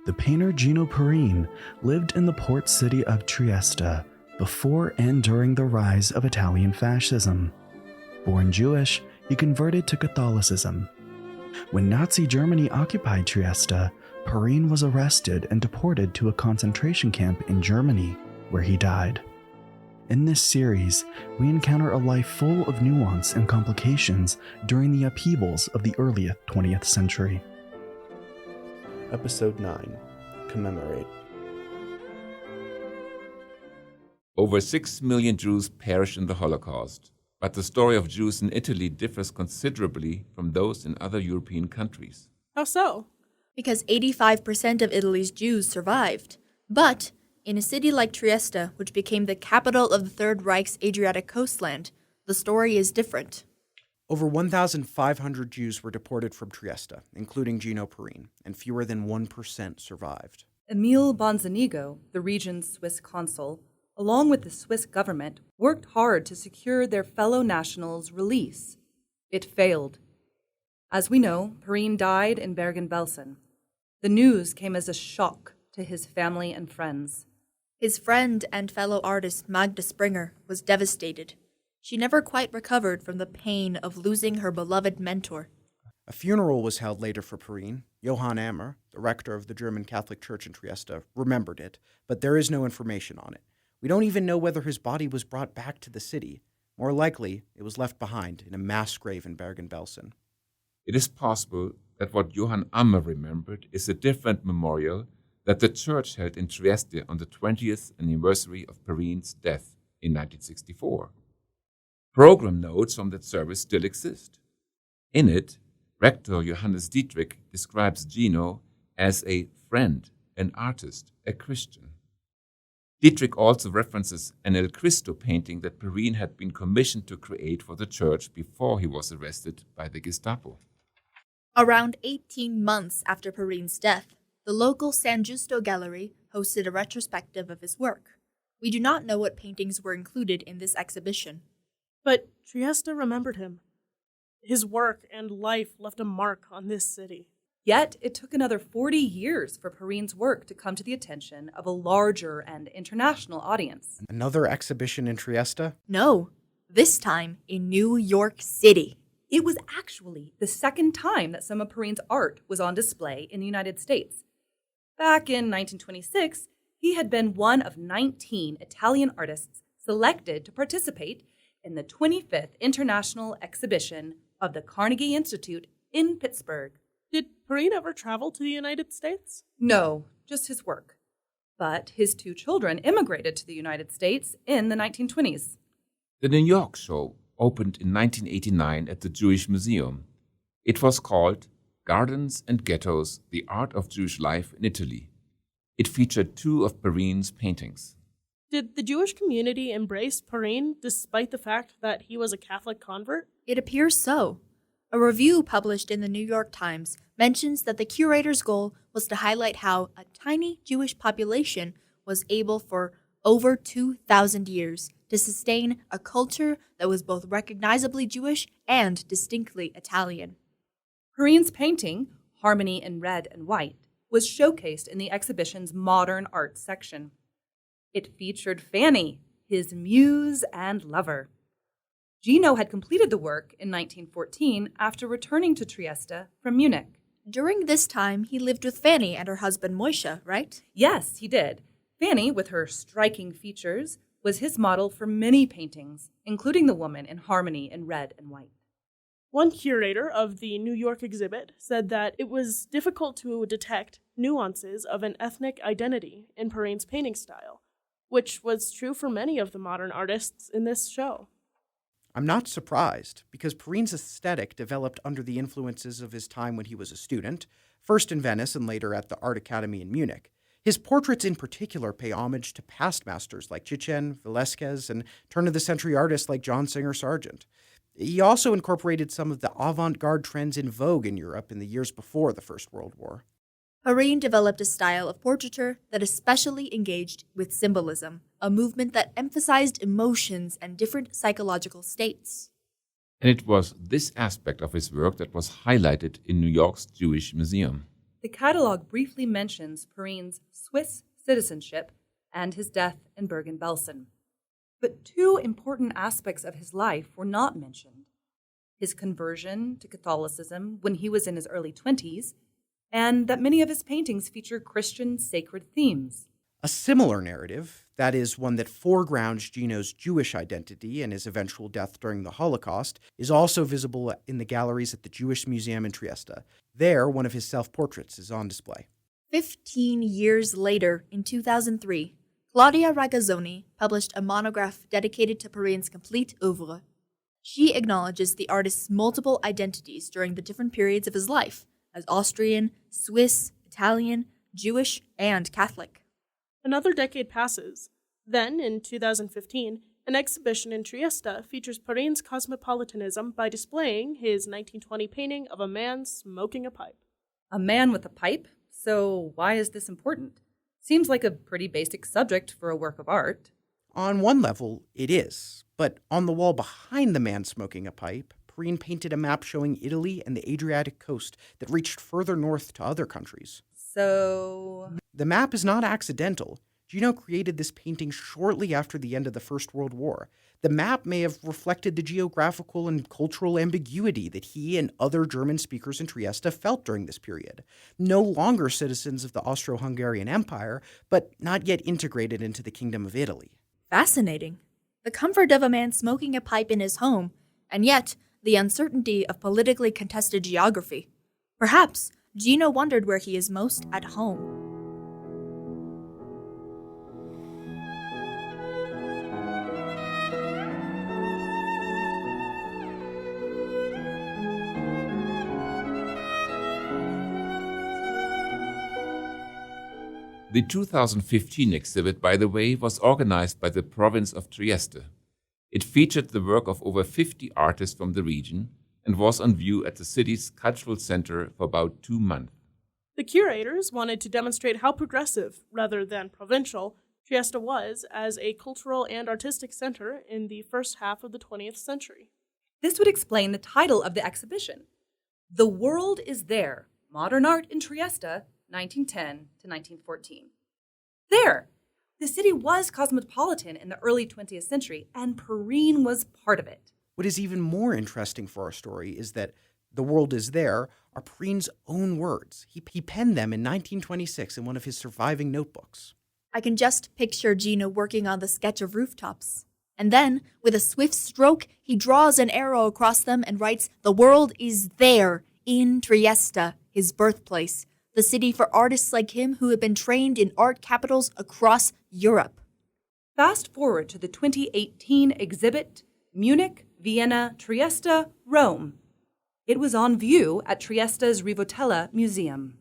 The painter Gino Parin lived in the port city of Trieste before and during the rise of Italian fascism. Born Jewish, he converted to Catholicism. When Nazi Germany occupied Trieste, Parin was arrested and deported to a concentration camp in Germany, where he died. In this series, we encounter a life full of nuance and complications during the upheavals of the early 20th century. Episode 9. Commemorate. Over 6 million Jews perished in the Holocaust, but the story of Jews in Italy differs considerably from those in other European countries. How so? Because 85% of Italy's Jews survived. But in a city like Trieste, which became the capital of the Third Reich's Adriatic coastland, the story is different. Over 1,500 Jews were deported from Trieste, including Gino Parin, and fewer than 1% survived. Emile Bonzanigo, the region's Swiss consul, along with the Swiss government, worked hard to secure their fellow nationals' release. It failed. As we know, Parin died in Bergen-Belsen. The news came as a shock to his family and friends. His friend and fellow artist Magda Springer was devastated. She never quite recovered from the pain of losing her beloved mentor. A funeral was held later for Parin. Johann Ammer, the rector of the German Catholic Church in Trieste, remembered it, but there is no information on it. We don't even know whether his body was brought back to the city. More likely, it was left behind in a mass grave in Bergen-Belsen. It is possible that what Johann Ammer remembered is a different memorial that the church held in Trieste on the 20th anniversary of Parin's death in 1964. Program notes from that service still exist. In it, Rector Johannes Dietrich describes Gino as a friend, an artist, a Christian. Dietrich also references an El Cristo painting that Parin had been commissioned to create for the church before he was arrested by the Gestapo. Around 18 months after Parin's death, the local San Giusto Gallery hosted a retrospective of his work. We do not know what paintings were included in this exhibition. But Trieste remembered him. His work and life left a mark on this city. Yet, it took another 40 years for Parin's work to come to the attention of a larger and international audience. Another exhibition in Trieste? No, this time in New York City. It was actually the second time that some of Parin's art was on display in the United States. Back in 1926, he had been one of 19 Italian artists selected to participate in the 25th International Exhibition of the Carnegie Institute in Pittsburgh. Did Parin ever travel to the United States? No, just his work. But his two children immigrated to the United States in the 1920s. The New York show opened in 1989 at the Jewish Museum. It was called Gardens and Ghettos, The Art of Jewish Life in Italy. It featured two of Parin's paintings. Did the Jewish community embrace Parin despite the fact that he was a Catholic convert? It appears so. A review published in the New York Times mentions that the curator's goal was to highlight how a tiny Jewish population was able for over 2,000 years to sustain a culture that was both recognizably Jewish and distinctly Italian. Parin's painting, Harmony in Red and White, was showcased in the exhibition's modern art section. It featured Fanny, his muse and lover. Gino had completed the work in 1914 after returning to Trieste from Munich. During this time, he lived with Fanny and her husband Moishe, right? Yes, he did. Fanny, with her striking features, was his model for many paintings, including the woman in Harmony in Red and White. One curator of the New York exhibit said that it was difficult to detect nuances of an ethnic identity in Parin's painting style, which was true for many of the modern artists in this show. I'm not surprised, because Parin's aesthetic developed under the influences of his time when he was a student, first in Venice and later at the Art Academy in Munich. His portraits in particular pay homage to past masters like Chichen, Velázquez, and turn-of-the-century artists like John Singer Sargent. He also incorporated some of the avant-garde trends in vogue in Europe in the years before the First World War. Parin developed a style of portraiture that especially engaged with symbolism, a movement that emphasized emotions and different psychological states. And it was this aspect of his work that was highlighted in New York's Jewish Museum. the catalog briefly mentions Parin's Swiss citizenship and his death in Bergen-Belsen. But two important aspects of his life were not mentioned: his conversion to Catholicism when he was in his early 20s, and that many of his paintings feature Christian sacred themes. A similar narrative, that is, one that foregrounds Gino's Jewish identity and his eventual death during the Holocaust, is also visible in the galleries at the Jewish Museum in Trieste. There, one of his self-portraits is on display. 15 years later, in 2003, Claudia Ragazzoni published a monograph dedicated to Parin's complete oeuvre. She acknowledges the artist's multiple identities during the different periods of his life, as Austrian, Swiss, Italian, Jewish, and Catholic. Another decade passes. Then, in 2015, an exhibition in Trieste features Parin's cosmopolitanism by displaying his 1920 painting of a man smoking a pipe. A man with a pipe? So why is this important? Seems like a pretty basic subject for a work of art. On one level, it is, but on the wall behind the man smoking a pipe, Parin painted a map showing Italy and the Adriatic coast that reached further north to other countries. So The map is not accidental. Gino created this painting shortly after the end of the First World War. The map may have reflected the geographical and cultural ambiguity that he and other German speakers in Trieste felt during this period. No longer citizens of the Austro-Hungarian Empire, but not yet integrated into the Kingdom of Italy. Fascinating. The comfort of a man smoking a pipe in his home, and yet the uncertainty of politically contested geography. Perhaps Gino wondered where he is most at home. The 2015 exhibit, by the way, was organized by the province of Trieste. It featured the work of over 50 artists from the region and was on view at the city's cultural center for about 2 months. The curators wanted to demonstrate how progressive, rather than provincial, Trieste was as a cultural and artistic center in the first half of the 20th century. this would explain the title of the exhibition. The World is There, Modern Art in Trieste, 1910 to 1914. There! The city was cosmopolitan in the early 20th century, and Parin was part of it. What is even more interesting for our story is that the world is there are Parin's own words. He penned them in 1926 in one of his surviving notebooks. I can just picture Gino working on the sketch of rooftops. And then, with a swift stroke, he draws an arrow across them and writes, "The world is there, in Trieste, his birthplace, the city for artists like him who have been trained in art capitals across Europe." Fast forward to the 2018 exhibit, Munich, Vienna, Trieste, Rome. It was on view at Trieste's Rivotella Museum.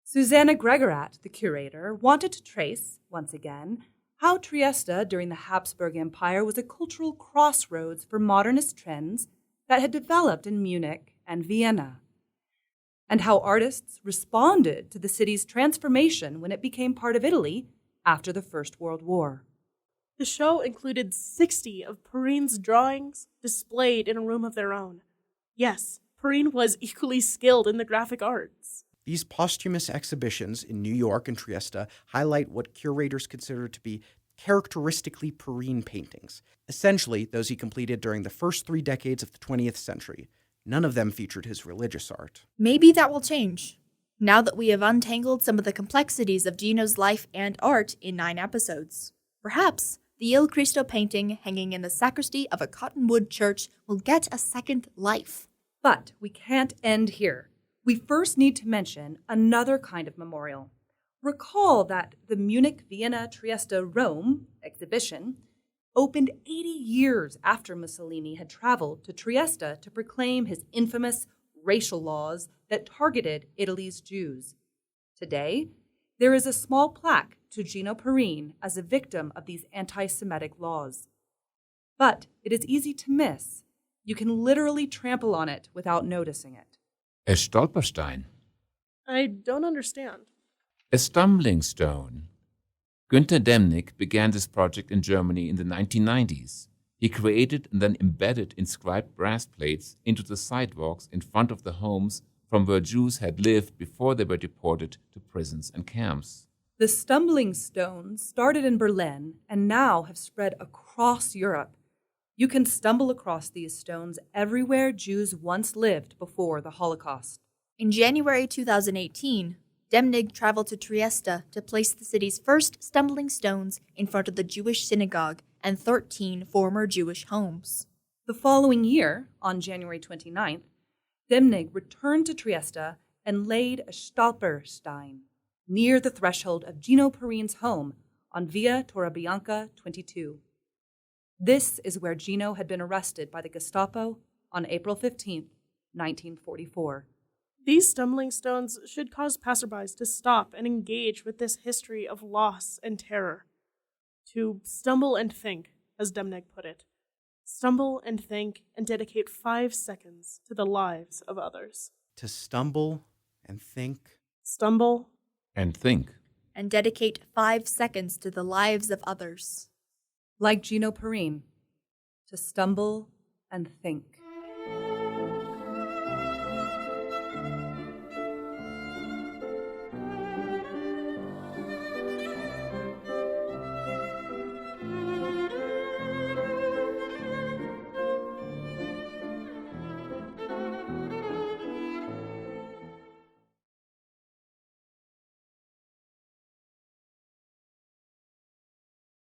Susanna Gregorat, the curator, wanted to trace, once again, how Trieste during the Habsburg Empire was a cultural crossroads for modernist trends that had developed in Munich and Vienna, and how artists responded to the city's transformation when it became part of Italy after the First World War. The show included 60 of Parin's drawings displayed in a room of their own. Yes, Parin was equally skilled in the graphic arts. These posthumous exhibitions in New York and Trieste highlight what curators consider to be characteristically Parin paintings, essentially those he completed during the first 3 decades of the 20th century. None of them featured his religious art. Maybe that will change, now that we have untangled some of the complexities of Gino's life and art in 9 episodes. Perhaps the Il Cristo painting hanging in the sacristy of a cottonwood church will get a second life. But we can't end here. We first need to mention another kind of memorial. Recall that the Munich, Vienna, Trieste, Rome exhibition opened 80 years after Mussolini had traveled to Trieste to proclaim his infamous racial laws that targeted Italy's Jews. Today, there is a small plaque to Gino Parin as a victim of these anti-Semitic laws. But it is easy to miss. You can literally trample on it without noticing it. A Stolperstein. I don't understand. A stumbling stone. Günter Demnig began this project in Germany in the 1990s. He created and then embedded inscribed brass plates into the sidewalks in front of the homes from where Jews had lived before they were deported to prisons and camps. The stumbling stones started in Berlin and now have spread across Europe. You can stumble across these stones everywhere Jews once lived before the Holocaust. In January 2018, Demnig traveled to Trieste to place the city's first stumbling stones in front of the Jewish synagogue and 13 former Jewish homes. The following year, on January 29th, Demnig returned to Trieste and laid a Stolperstein near the threshold of Gino Parin's home on Via Torreblanca 22. This is where Gino had been arrested by the Gestapo on April 15, 1944. These stumbling stones should cause passerbys to stop and engage with this history of loss and terror. To stumble and think, as Demnig put it. Stumble and think and dedicate 5 seconds to the lives of others. To stumble and think. Stumble And think. And dedicate 5 seconds to the lives of others. Like Gino Parin, to stumble and think.